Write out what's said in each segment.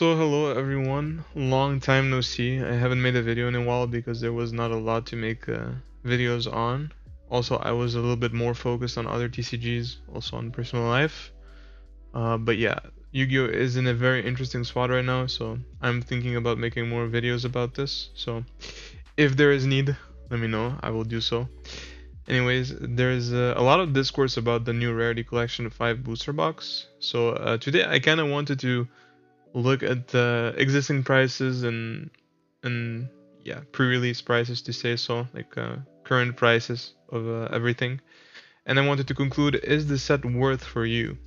So hello everyone, long time no see. I haven't made a video in a while because there was not a lot to make videos on. Also, I was a little bit more focused on other TCGs, also on personal life. But yeah, Yu-Gi-Oh is in a very interesting spot right now, so I'm thinking about making more videos about this. So if there is need, let me know, I will do so. Anyways, there's a lot of discourse about the new Rarity Collection 5 booster box. So today I kind of wanted to look at the existing prices and yeah, pre-release prices to say so, like current prices of everything. And I wanted to conclude, is the set worth for you?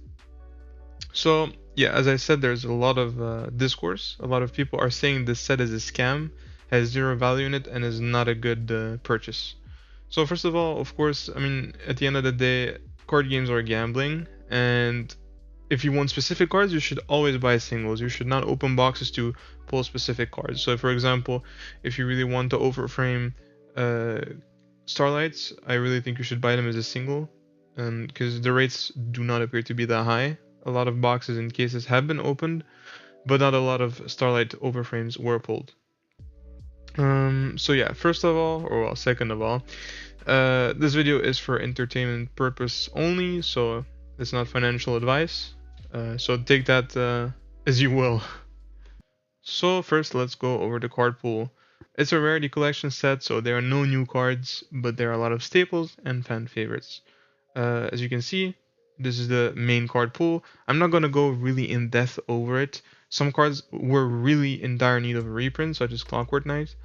So yeah, as I said, there's a lot of discourse. A lot of people are saying this set is a scam, has zero value in it, and is not a good purchase. So first of all, of course, I mean, at the end of the day, card games are gambling, and if you want specific cards, you should always buy singles. You should not open boxes to pull specific cards. So, for example, if you really want to overframe uh, Starlights, I really think you should buy them as a single, because the rates do not appear to be that high. A lot of boxes and cases have been opened, but not a lot of Starlight overframes were pulled. So yeah, first of all, or well, second of all, this video is for entertainment purpose only, so it's not financial advice. So take that as you will. So first, let's go over the card pool. It's a rarity collection set, so there are no new cards, but there are a lot of staples and fan favorites. As you can see, this is the main card pool. I'm not gonna go really in depth over it. Some cards were really in dire need of a reprint, such as Clockwork Knight.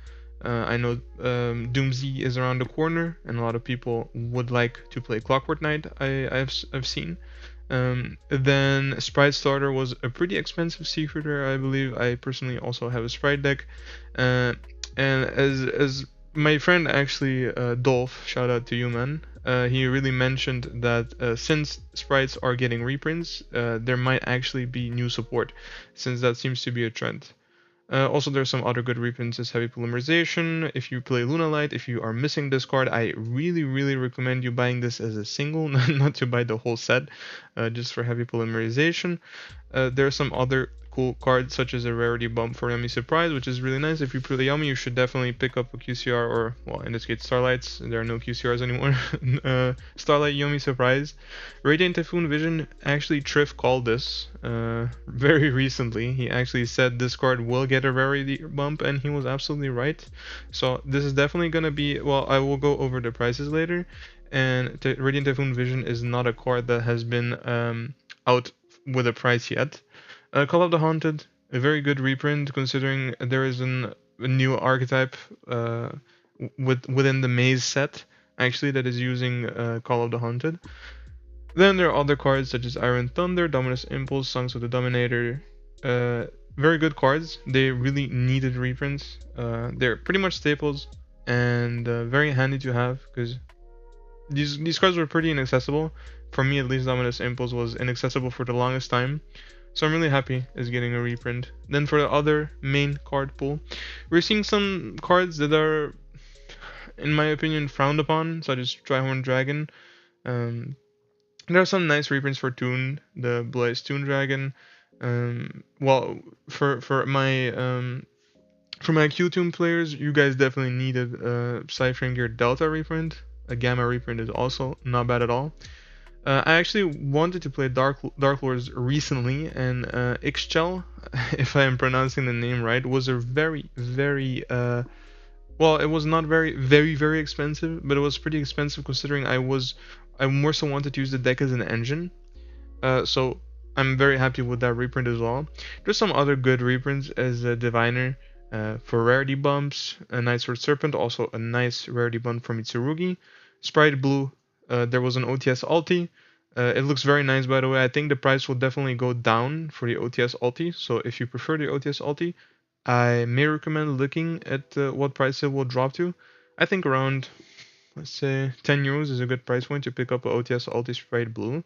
I know Doomsday is around the corner, and a lot of people would like to play Clockwork Knight. I've seen. Then Sprite Starter was a pretty expensive secreter, I believe. I personally also have a Sprite deck, uh, and as my friend actually Dolph, shout out to you, man. He really mentioned that since sprites are getting reprints, there might actually be new support, since that seems to be a trend. Also, there's some other good reprints as Heavy Polymerization. If you play Lunalight, if you are missing this card, I really recommend you buying this as a single, not to buy the whole set, just for Heavy Polymerization. There are some other cool cards, such as a Rarity Bump for Yummy Surprise, which is really nice. If you play Yummy, you should definitely pick up a QCR, or, well, in this case, Starlights. There are no QCRs anymore. Starlight Yummy Surprise. Radiant Typhoon Vision, actually, Triff called this very recently. He actually said this card will get a Rarity Bump, and he was absolutely right. So, this is definitely gonna be, well, I will go over the prices later. And Radiant Typhoon Vision is not a card that has been out with a price yet. Call of the Haunted, a very good reprint considering there is a new archetype within the Maze set actually that is using Call of the Haunted. Then there are other cards such as Iron Thunder, Dominus Impulse, Songs of the Dominator. Very good cards. They really needed reprints. They're pretty much staples and very handy to have because these cards were pretty inaccessible. For me, at least, Dominus Impulse was inaccessible for the longest time. So I'm really happy it's getting a reprint. Then for the other main card pool, we're seeing some cards that are, in my opinion, frowned upon, such as Trihorn Dragon. There are some nice reprints for Toon, the Blue Eyes Toon Dragon. Well, for my Q-Toon players, you guys definitely needed a Cyphering Gear Delta reprint. A Gamma reprint is also not bad at all. I actually wanted to play Dark Lords recently, and Ixchel, if I am pronouncing the name right, was a very well, it was not very expensive, but it was pretty expensive considering I more so wanted to use the deck as an engine. So I'm very happy with that reprint as well. There's some other good reprints as a Diviner. For rarity bumps, a Night Sword Serpent, also a nice rarity bump from Mitsurugi. Sprite Blue, there was an OTS ulti. It looks very nice, by the way. I think the price will definitely go down for the OTS ulti. So if you prefer the OTS ulti, I may recommend looking at what price it will drop to. I think around, let's say, 10 euros is a good price point to pick up a OTS ulti Sprite Blue.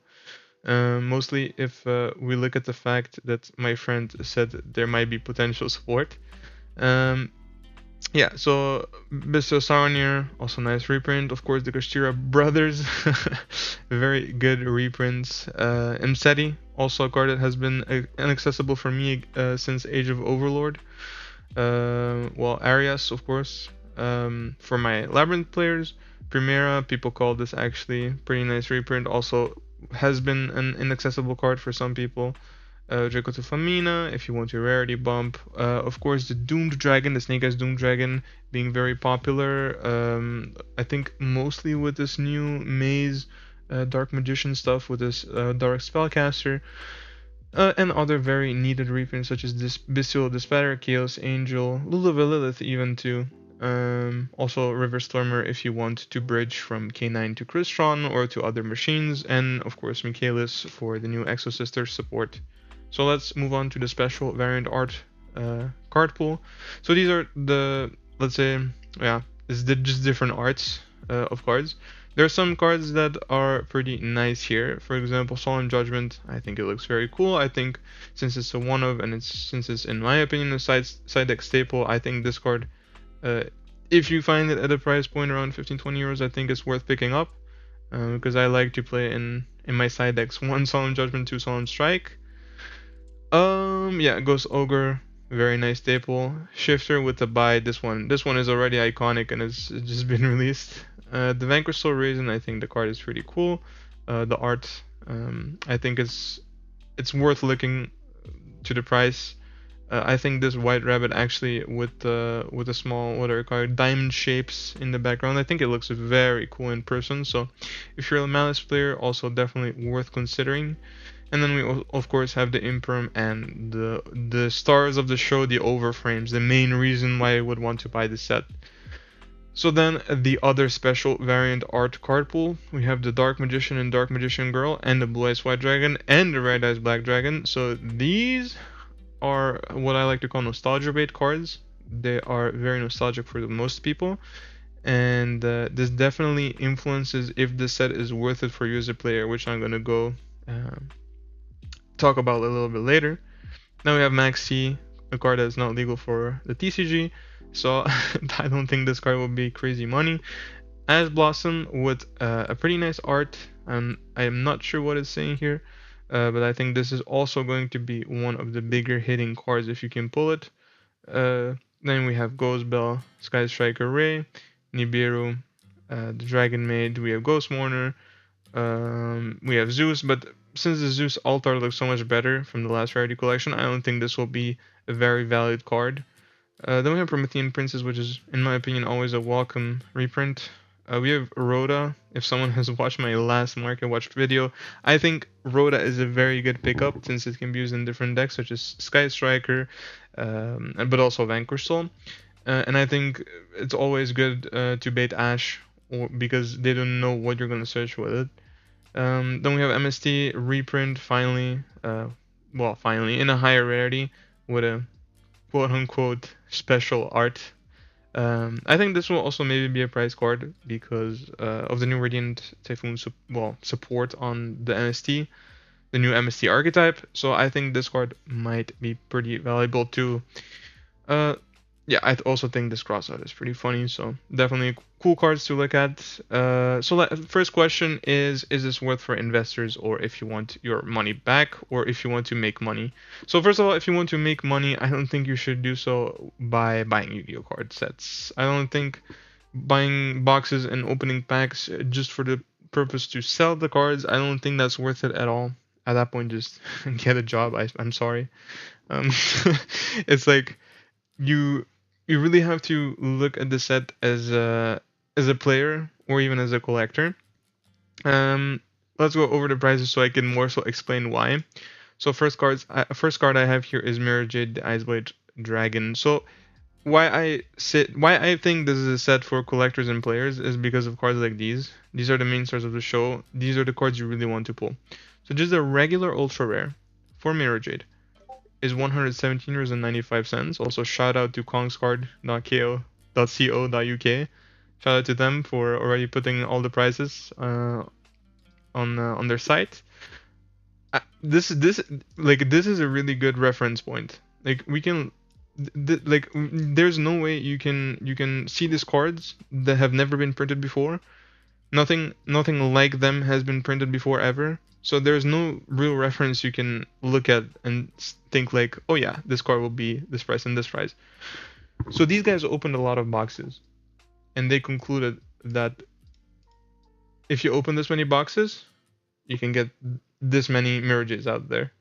Mostly if we look at the fact that my friend said there might be potential support. Um, Yeah, so Bisto Saronir, also nice reprint. Of course, the Kashira brothers, very good reprints. Mseti, also a card that has been inaccessible for me since Age of Overlord. Well, Arias, of course. For my Labyrinth players, Primera, people call this actually pretty nice reprint. Also, has been an inaccessible card for some people. Draco to Flamina, if you want your rarity bump. Of course, the Doomed Dragon, the Snake Eyes Doomed Dragon, being very popular. I think mostly with this new Maze Dark Magician stuff, with this Dark Spellcaster. And other very needed reprints such as this Bestial Despair, Chaos Angel, Lulav Lilith even too. Also River Stormer if you want to bridge from K9 to Crystron or to other machines, and of course Michaelis for the new Exosister support. So let's move on to the special variant art card pool. So these are the, let's say, yeah, just different arts of cards. There are some cards that are pretty nice here. For example, Solemn Judgment. I think it looks very cool. I think since it's a one of, and since it's in my opinion a side deck staple, I think this card, if you find it at a price point around 15-20 euros, I think it's worth picking up. Because I like to play in my side decks 1 Solemn Judgment, 2 Solemn Strike. Yeah, Ghost Ogre, very nice staple. Shifter with the buy. This one is already iconic and it's just been released. The Vanquish Soul Raisin, I think the card is pretty cool. The art, I think it's worth looking to the price. I think this White Rabbit actually with the small, what are it called, diamond shapes in the background, I think it looks very cool in person. So if you're a Malice player, also definitely worth considering. And then we of course have the Imperm and the stars of the show, the overframes, the main reason why I would want to buy this set. So then the other special variant art card pool, we have the Dark Magician and Dark Magician Girl and the Blue Eyes White Dragon and the Red Eyes Black Dragon. So these are what I like to call nostalgia bait cards. They are very nostalgic for most people, and this definitely influences if the set is worth it for you as a player, which I'm gonna go talk about a little bit later. Now we have Max C, a card that is not legal for the TCG, so I don't think this card will be crazy money. As Blossom with a pretty nice art, and I am not sure what it's saying here, but I think this is also going to be one of the bigger hitting cards if you can pull it. Then we have Ghost Bell, Sky Striker Ray, Nibiru, the Dragon Maid, we have Ghost Mourner, we have Zeus, but since the Zeus Altar looks so much better from the last rarity collection, I don't think this will be a very valid card. Then we have Promethean Princess, which is, in my opinion, always a welcome reprint. We have Rhoda. If someone has watched my last Market Watch video, I think Rhoda is a very good pickup since it can be used in different decks such as Sky Striker, but also Vanquish Soul. And I think it's always good to bait Ash because they don't know what you're going to search with it. Then we have MST reprint finally, well, finally in a higher rarity with a quote-unquote special art. I think this will also maybe be a price card because of the new Radiant Typhoon support on the MST, the new MST archetype. So I think this card might be pretty valuable too. Yeah, I also think this crossout is pretty funny, so definitely cool cards to look at. So first question is this worth for investors or if you want your money back or if you want to make money? So first of all, if you want to make money, I don't think you should do so by buying Yu-Gi-Oh card sets. I don't think buying boxes and opening packs just for the purpose to sell the cards, I don't think that's worth it at all. At that point, just get a job. I'm sorry. It's like you really have to look at the set as a player or even as a collector. Let's go over the prices so I can more so explain why. So first card I have here is Mirror Jade, the Iceblade Dragon. So why I think this is a set for collectors and players is because of cards like these. These are the main stars of the show. These are the cards you really want to pull. So just a regular ultra rare for Mirror Jade is 117.95 euros. Also, shout out to kongscard.co.uk. Shout out to them for already putting all the prices on their site. This is a really good reference point. Like we can There's no way you can see these cards that have never been printed before. Nothing like them has been printed before ever. So there's no real reference you can look at and think like, oh yeah, this card will be this price and this price. So these guys opened a lot of boxes, and they concluded that if you open this many boxes, you can get this many mirages out there,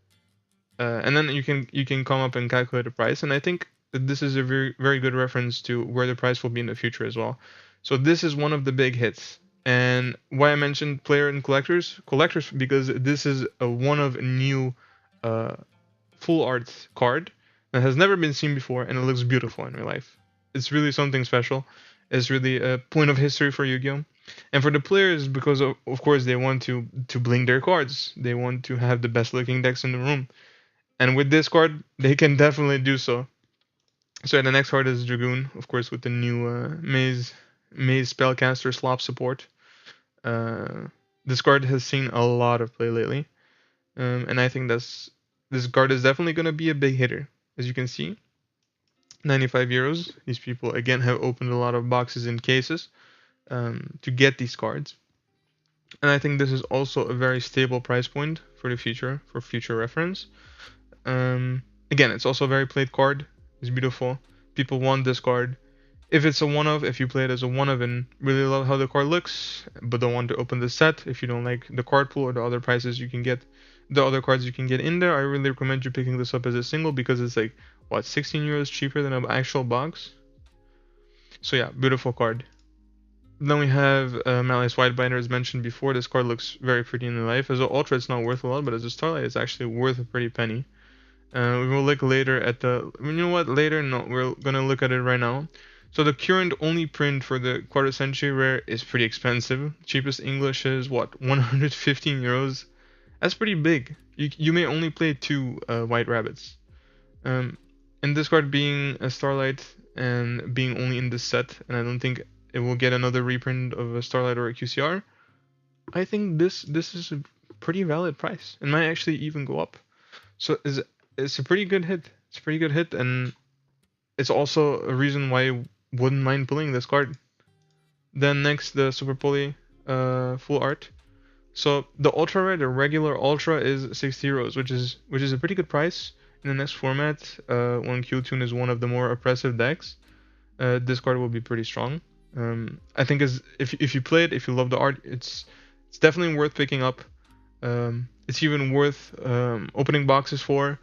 and then you can come up and calculate a price. And I think that this is a very very good reference to where the price will be in the future as well. So this is one of the big hits, and why I mentioned player and collectors because this is a one of new uh, full art card that has never been seen before, and it looks beautiful in real life. It's really something special. It's really a point of history for Yu-Gi-Oh! And for the players, because of course they want to bling their cards. They want to have the best looking decks in the room. And with this card, they can definitely do so. So the next card is Dragoon, of course, with the new Maze Spellcaster Slop support. Uh, this card has seen a lot of play lately, and I think this card is definitely going to be a big hitter. As you can see, 95 euros. These people again have opened a lot of boxes and cases to get these cards, and I think this is also a very stable price point for the future, for future reference. Again, it's also a very played card. It's beautiful. People want this card. If it's a one of, if you play it as a one of and really love how the card looks, but don't want to open the set, if you don't like the card pool or the other prices you can get, the other cards you can get in there, I really recommend you picking this up as a single because it's like, what, 16 euros cheaper than an actual box? So yeah, beautiful card. Then we have Malleus Whitebinder, as mentioned before. This card looks very pretty in life. As an Ultra, it's not worth a lot, but as a Starlight, it's actually worth a pretty penny. We will look later at the. You know what? Later, no, we're gonna look at it right now. So the current only print for the quarter century rare is pretty expensive. Cheapest English is what, 115 euros. That's pretty big. You may only play two white rabbits. Um, and this card being a Starlight and being only in this set, and I don't think it will get another reprint of a Starlight or a QCR. I think this is a pretty valid price. It might actually even go up. So it's a pretty good hit. It's a pretty good hit, and it's also a reason why I wouldn't mind pulling this card. Then next, the Super Poly full art. So the ultra rare, the regular ultra is 60 euros, which is a pretty good price in the next format. When Q-Tune is one of the more oppressive decks, this card will be pretty strong. I think as if you play it, if you love the art, it's definitely worth picking up. It's even worth opening boxes for.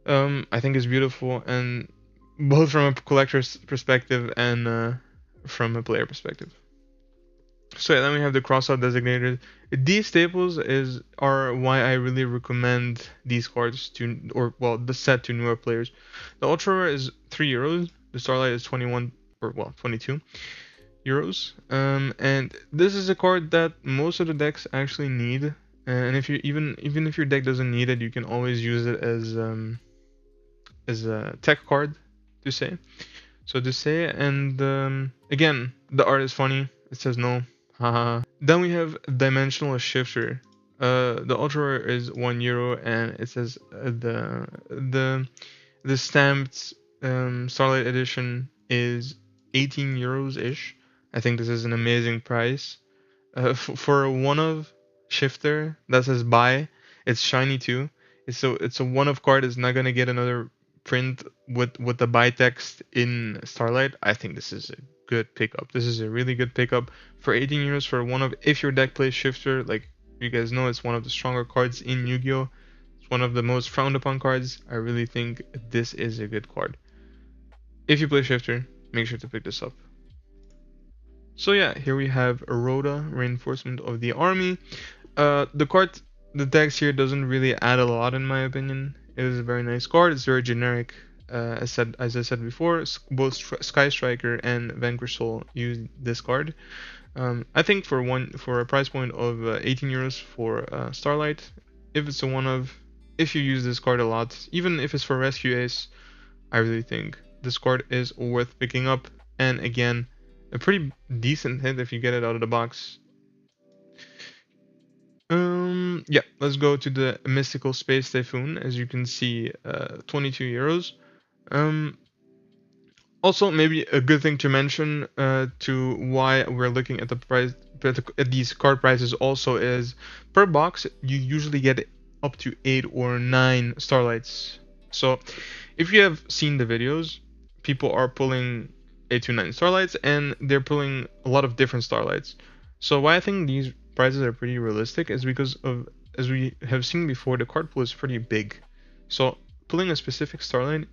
I think it's beautiful, and both from a collector's perspective and from a player perspective. So yeah, then we have the crossout designated. These staples are why I really recommend these cards to, or well, the set to newer players. The ultra rare is 3 euros. The starlight is 21 or well 22 euros. And this is a card that most of the decks actually need. And if you even if your deck doesn't need it, you can always use it as a tech card to say. So to say, and again, the art is funny. It says no. Haha. Then we have Dimensional Shifter. The ultra rare is 1 euro, and it says the stamped Starlight edition is 18 euros ish. I think this is an amazing price. For a one of shifter that says buy, it's shiny too. It's a one of card. It's not gonna get another print with the buy text in Starlight. I think this is a good pickup. This is a really good pickup for 18 euros for one of. If your deck plays shifter, like you guys know, it's one of the stronger cards in Yu-Gi-Oh. It's one of the most frowned upon cards. I really think this is a good card. If you play shifter, make sure to pick this up. So yeah, here we have Rhoda, Reinforcement of the Army. The text here doesn't really add a lot in my opinion. It is a very nice card. It's very generic. As I said before, both Sky Striker and Vanquish Soul use this card. I think for a price point of 18 euros for Starlight, if it's a one of, if you use this card a lot, even if it's for Rescue Ace, I really think this card is worth picking up. And again, a pretty decent hit if you get it out of the box. Yeah, let's go to the Mystical Space Typhoon. As you can see, 22 euros. Um, Also, maybe a good thing to mention to why we're looking at the price at these card prices also is per box you usually get up to 8 or 9 starlights. So if you have seen the videos, people are pulling 8 to 9 starlights and they're pulling a lot of different starlights. So why I think these prices are pretty realistic is because of, as we have seen before, the card pool is pretty big. So pulling a specific starlight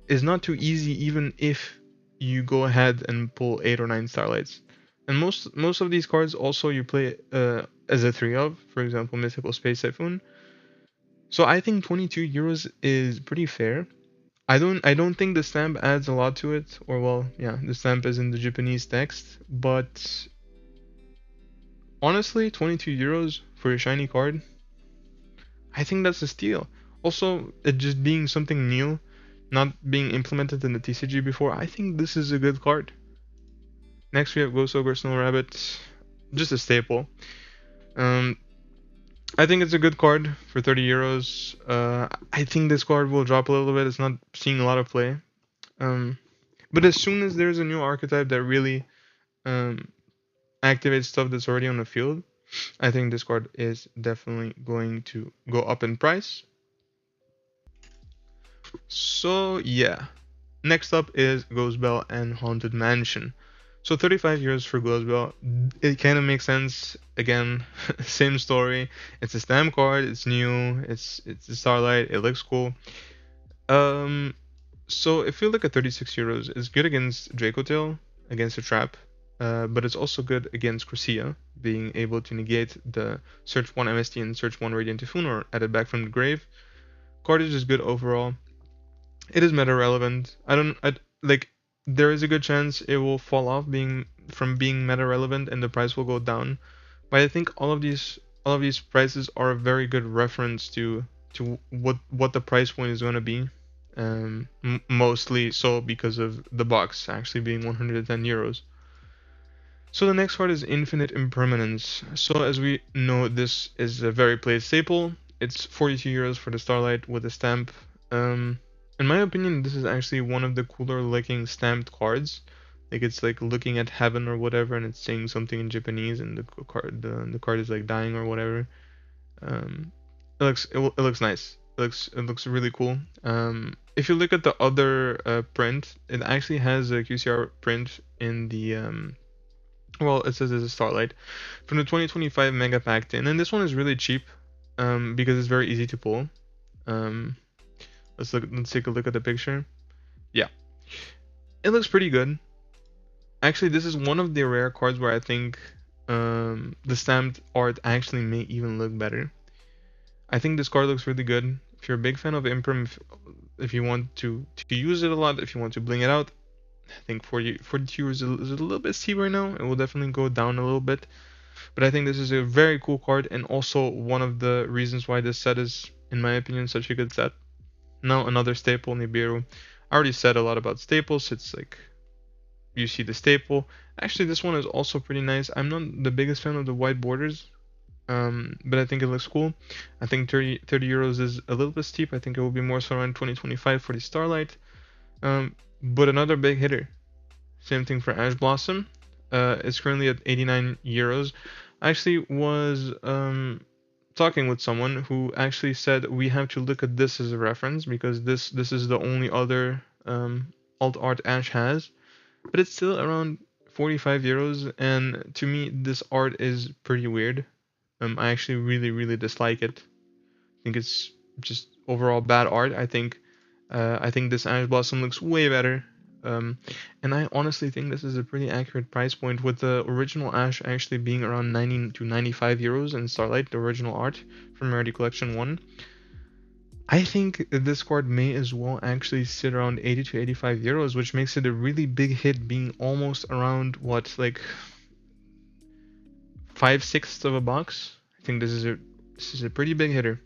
is not too easy even if you go ahead and pull 8 or 9 starlights. And most of these cards also you play as a 3 of, for example, Mythical Space Typhoon. So I think 22 euros is pretty fair. I don't think the stamp adds a lot to it, or well, yeah, the stamp is in the Japanese text, but honestly, 22 euros for a shiny card, I think that's a steal. Also, it just being something new, not being implemented in the TCG before, I think this is a good card. Next we have Ghost Ogre Snow Rabbit, just a staple. Um, I think it's a good card for 30 euros. I think this card will drop a little bit. It's not seeing a lot of play. Um, but as soon as there's a new archetype that really um, activates stuff that's already on the field, I think this card is definitely going to go up in price. So yeah, next up is Ghost Bell and Haunted Mansion. So 35 euros for Ghost Bell. It kind of makes sense. Again, same story. It's a stamp card. It's new. It's a Starlight. It looks cool. Um, so if you look at 36 euros, it's good against Draco Tail, against a trap. But it's also good against Corsia, being able to negate the search 1 MST and search 1 Radiant Typhoon or add it back from the grave. Card is just good overall. It is meta relevant. I like there is a good chance it will fall off being meta relevant and the price will go down. But I think all of these prices are a very good reference to what the price point is going to be. Mostly so because of the box actually being 110 euros. So the next card is Infinite Impermanence. So as we know, this is a very played staple. It's 42 euros for the Starlight with a stamp. In my opinion, this is actually one of the cooler looking stamped cards. Like it's like looking at heaven or whatever, and it's saying something in Japanese, and the card is like dying or whatever. Um, it looks nice. It looks really cool. If you look at the other print, it actually has a QCR print in the well, it says it's a Starlight from the 2025 Mega Pack Tin, and this one is really cheap because it's very easy to pull. Um, let's take a look at the picture. Yeah, it looks pretty good. Actually, this is one of the rare cards where I think the stamped art actually may even look better. I think this card looks really good. If you're a big fan of Imprim, if you want to use it a lot, if you want to bling it out, I think 42 is a little bit steep right now. It will definitely go down a little bit. But I think this is a very cool card and also one of the reasons why this set is, in my opinion, such a good set. Now another staple, Nibiru. I already said a lot about staples. It's like you see the staple. Actually, this one is also pretty nice. I'm not the biggest fan of the white borders, but I think it looks cool. I think 30 euros is a little bit steep. I think it will be more so around 20-25 for the Starlight. But another big hitter. Same thing for Ash Blossom. It's currently at 89 euros. I actually was talking with someone who actually said we have to look at this as a reference because this is the only other alt art Ash has, but it's still around 45 euros, and to me this art is pretty weird. I actually really dislike it. I think it's just overall bad art. I think this Ash Blossom looks way better. Um, and I honestly think this is a pretty accurate price point with the original Ash actually being around 90 to 95 euros in Starlight, the original art from Rarity Collection 1. I think this card may as well actually sit around 80 to 85 euros, which makes it a really big hit, being almost around what, like 5/6 of a box. I think this is a pretty big hitter.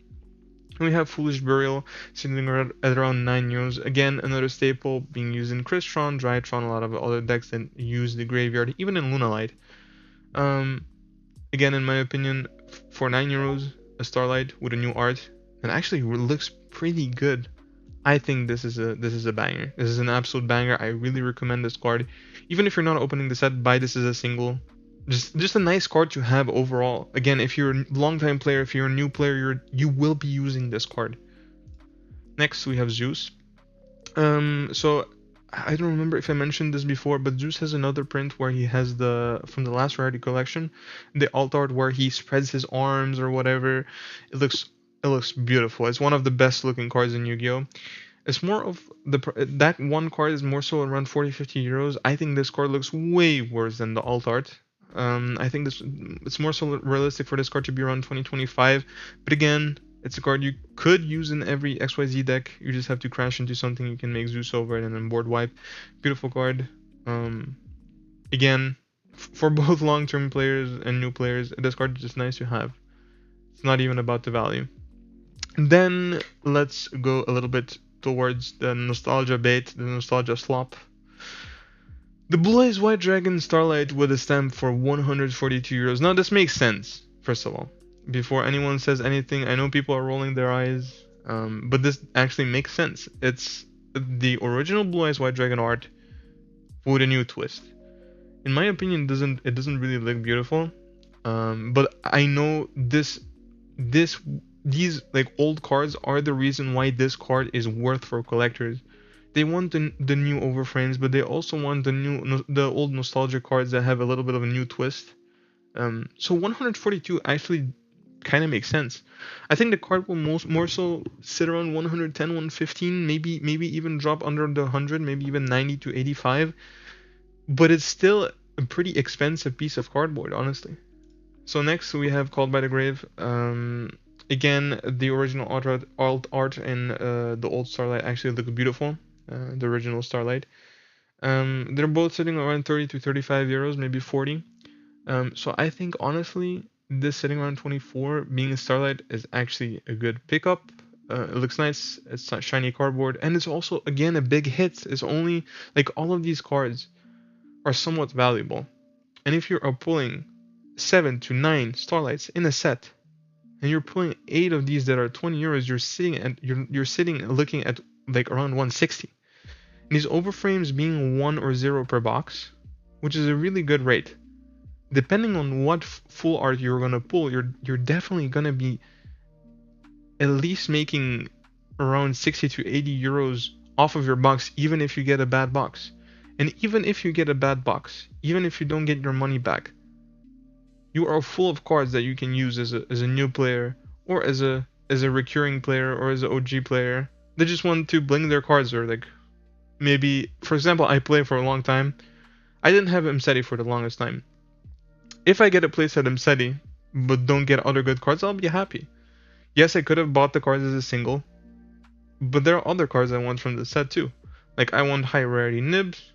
And we have Foolish Burial sitting at around 9 euros. Again, another staple being used in Crystron, Drytron, a lot of other decks that use the graveyard, even in Lunalight. Um, Again, in my opinion, for 9 euros, a Starlight with a new art that actually looks pretty good. I think this is a banger. This is an absolute banger. I really recommend this card. Even if you're not opening the set, buy this as a single. Just a nice card to have overall. Again, if you're a long time player, if you're a new player, you will be using this card. Next we have Zeus. So I don't remember if I mentioned this before, but Zeus has another print where he has the from the last rarity collection, the alt art where he spreads his arms or whatever. It looks beautiful. It's one of the best looking cards in Yu-Gi-Oh! It's more of that one card is more so around 40-50 euros. I think this card looks way worse than the alt art. I think this it's more so realistic for this card to be around 20-25. But again, it's a card you could use in every XYZ deck. You just have to crash into something. You can make Zeus over it and then board wipe. Beautiful card. Again, for both long-term players and new players, this card is just nice to have. It's not even about the value. Then let's go a little bit towards the nostalgia bait, the nostalgia slop. The Blue Eyes White Dragon Starlight with a stamp for 142 euros. Now this makes sense, first of all. Before anyone says anything, I know people are rolling their eyes, but this actually makes sense. It's the original Blue Eyes White Dragon art with a new twist. In my opinion, it doesn't really look beautiful, but I know these like old cards are the reason why this card is worth for collectors. They want the new overframes, but they also want the old nostalgia cards that have a little bit of a new twist. So 142 actually kind of makes sense. I think the card will more so sit around 110, 115, maybe even drop under the 100, maybe even 90 to 85. But it's still a pretty expensive piece of cardboard, honestly. So next we have Called by the Grave. Again, the original alt art and the old Starlight actually look beautiful. The original Starlight. They're both sitting around 30 to 35 euros, maybe 40. So I think honestly, this sitting around 24, being a Starlight is actually a good pickup. It looks nice. It's not shiny cardboard, and it's also again a big hit. It's only like all of these cards are somewhat valuable, and if you're pulling 7 to 9 Starlights in a set, and you're pulling 8 of these that are 20 euros, you're sitting looking at like around 160. And these overframes being 1 or 0 per box, which is a really good rate. Depending on what full art you're gonna pull, you're definitely gonna be at least making around 60 to 80 euros off of your box, even if you get a bad box. And even if you get a bad box, even if you don't get your money back, you are full of cards that you can use as a new player, or as a recurring player, or as an OG player. They just want to bling their cards, or like maybe, for example, I play for a long time. I didn't have Mseti for the longest time. If I get a place at Mseti, but don't get other good cards, I'll be happy. Yes, I could have bought the cards as a single, but there are other cards I want from the set too. Like I want high rarity Nibs.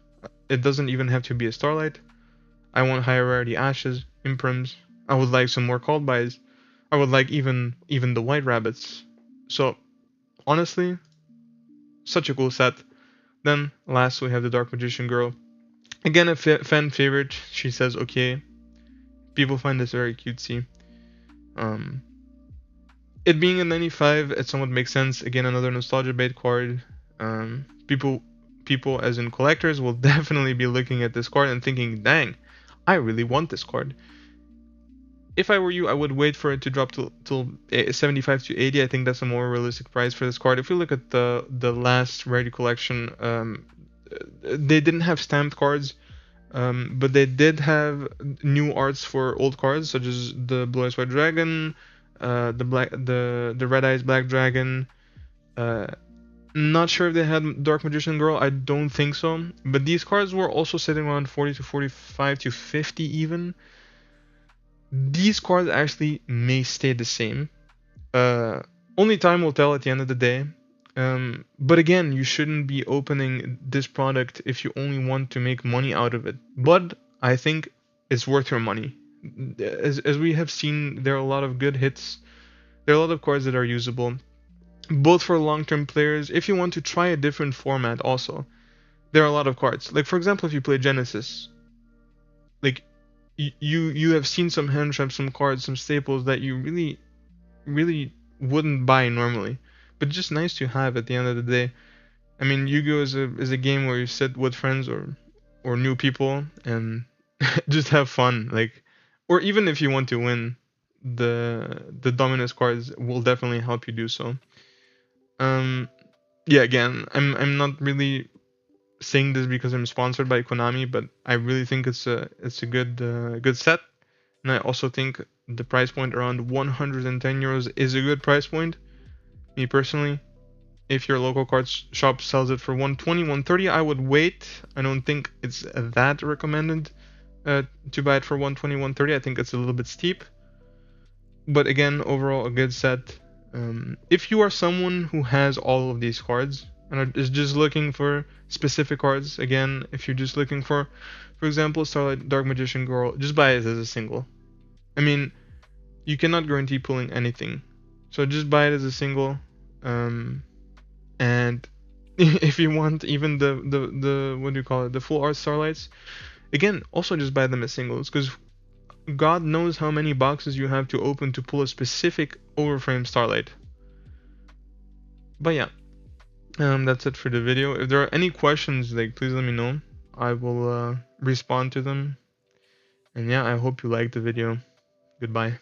It doesn't even have to be a Starlight. I want high rarity Ashes, Imprims. I would like some more Called Bys. I would like even the White Rabbits. So honestly, such a cool set. Then last we have the Dark Magician Girl. Again, a fan favorite. She says okay. People find this very cutesy. It being a 95, it somewhat makes sense. Again, another nostalgia bait card. People as in collectors will definitely be looking at this card and thinking, dang, I really want this card. If I were you, I would wait for it to drop till 75 to 80. I think that's a more realistic price for this card. If you look at the last rarity collection, they didn't have stamped cards, but they did have new arts for old cards, such as the Blue Eyes White Dragon, the Red Eyes Black Dragon. Not sure if they had Dark Magician Girl. I don't think so. But these cards were also sitting around 40 to 45 to 50 even. These cards actually may stay the same. Only time will tell at the end of the day. But again, you shouldn't be opening this product if you only want to make money out of it. But I think it's worth your money. As we have seen, there are a lot of good hits. There are a lot of cards that are usable, both for long-term players. If you want to try a different format also, there are a lot of cards. Like for example, if you play Genesis, like you have seen some hand traps, some cards, some staples that you really wouldn't buy normally. but just nice to have at the end of the day. I mean, Yu-Gi-Oh is a game where you sit with friends or new people and just have fun. Like, or even if you want to win, the dominus cards will definitely help you do so. Um, yeah, again, I'm not really saying this because I'm sponsored by Konami, but I really think it's a good set, and I also think the price point around 110 euros is a good price point. Me personally, if your local cards shop sells it for 120, 130, I would wait. I don't think it's that recommended to buy it for 120, 130. I think it's a little bit steep, but again, overall a good set. If you are someone who has all of these cards and is just looking for specific cards, again, if you're just looking for example, Starlight Dark Magician Girl, just buy it as a single. I mean, you cannot guarantee pulling anything, so just buy it as a single. And if you want even the what do you call it, the full art Starlights, again, also just buy them as singles, because God knows how many boxes you have to open to pull a specific overframe Starlight. But yeah, that's it for the video. If there are any questions, like, please let me know. I will respond to them. And yeah, I hope you liked the video. Goodbye.